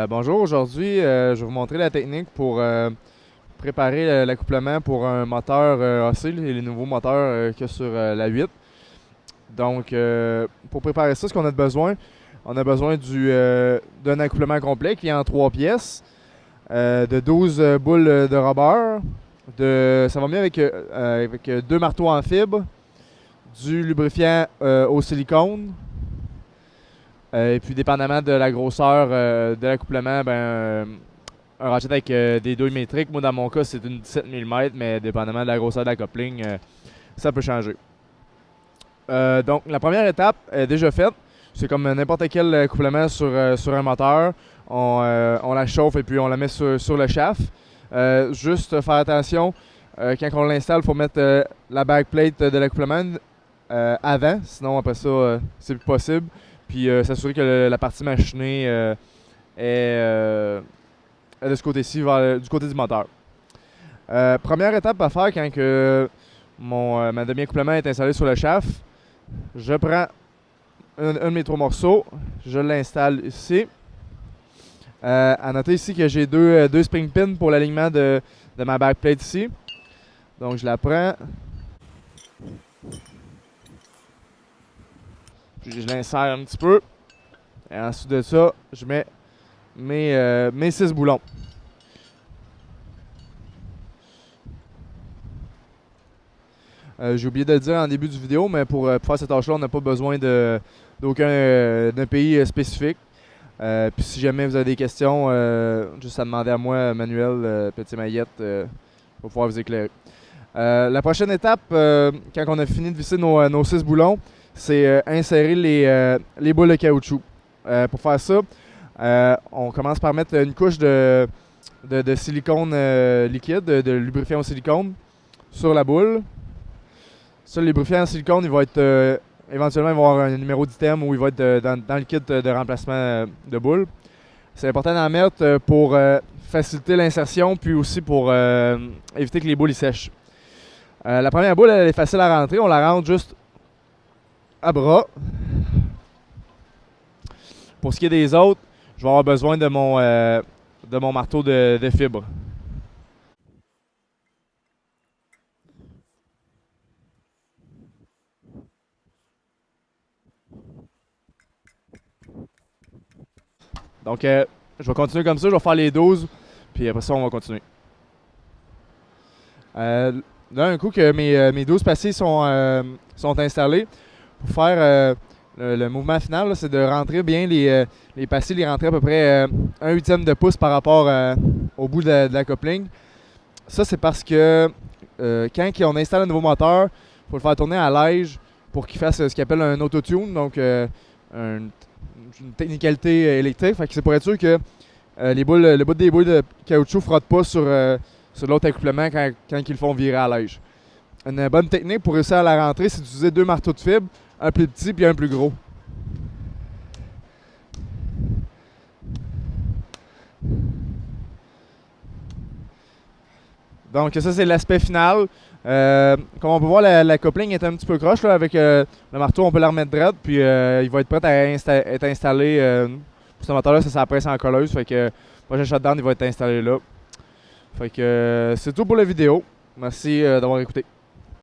Bonjour, aujourd'hui je vais vous montrer la technique pour préparer l'accouplement pour un moteur AC, les nouveaux moteurs qu'il y a sur la 8. Donc pour préparer ça, ce qu'on a besoin, on a besoin d'un accouplement complet qui est en 3 pièces, de 12 boules de rubber, ça va mieux avec 2 marteaux en fibre, du lubrifiant au silicone. Et puis, dépendamment de la grosseur de l'accouplement, un ratchet avec des douilles métriques. Moi, dans mon cas, c'est une 17 mm, mais dépendamment de la grosseur de la coupling, ça peut changer. Donc, la première étape est déjà faite. C'est comme n'importe quel accouplement sur un moteur. On la chauffe et puis on la met sur le shaft. Juste faire attention, quand on l'installe, il faut mettre la backplate de l'accouplement avant. Sinon, après ça, c'est plus possible. Puis s'assurer que la partie machinée est de ce côté-ci, du côté du moteur. Première étape à faire quand ma demi-accouplement est installé sur le shaft, je prends un de mes 3 morceaux, je l'installe ici. À noter ici que j'ai deux spring pins pour l'alignement de ma backplate ici. Donc je la prends. Puis je l'insère un petit peu. Et ensuite de ça, je mets mes 6 boulons. J'ai oublié de le dire en début de vidéo, mais pour faire cette tâche-là, on n'a pas besoin d'aucun pays spécifique. Puis si jamais vous avez des questions, juste à demander à moi, Manuel Petit-Maillette, je vais pouvoir vous éclairer. La prochaine étape, quand on a fini de visser nos 6 boulons, c'est insérer les boules de caoutchouc. Pour faire ça, on commence par mettre une couche de silicone liquide, de lubrifiant au silicone, sur la boule. Ça, le lubrifiant en silicone, il va être éventuellement il va avoir un numéro d'item où il va être dans le kit de remplacement de boule. C'est important d'en mettre pour faciliter l'insertion, puis aussi pour éviter que les boules sèchent. La première boule, elle est facile à rentrer. On la rentre juste à bras. Pour ce qui est des autres, je vais avoir besoin de mon marteau de fibre. Donc, je vais continuer comme ça. Je vais faire les 12, puis après ça, on va continuer. Là, un coup que mes 12 passés sont installés, pour faire le mouvement final, c'est de rentrer bien les passés, les rentrer à peu près 1/8 de pouce par rapport au bout de la coupling. Ça, c'est parce que quand on installe un nouveau moteur, il faut le faire tourner à l'ège pour qu'il fasse ce qu'il appelle un autotune, donc une technicalité électrique. Fait que c'est pour être sûr que le bout des boules de caoutchouc ne frotte pas sur l'autre accouplement quand ils le font virer à l'ège. Une bonne technique pour réussir à la rentrer, c'est d'utiliser 2 marteaux de fibre, un plus petit puis un plus gros. Donc ça, c'est l'aspect final. Comme on peut voir, la coupling est un petit peu croche. Là, avec le marteau, on peut la remettre droite, puis il va être prêt à être installé. Pour ce moteur-là, ça s'appelle en colleuse. Fait que le prochain shutdown, il va être installé là. Fait que c'est tout pour la vidéo. Merci d'avoir écouté.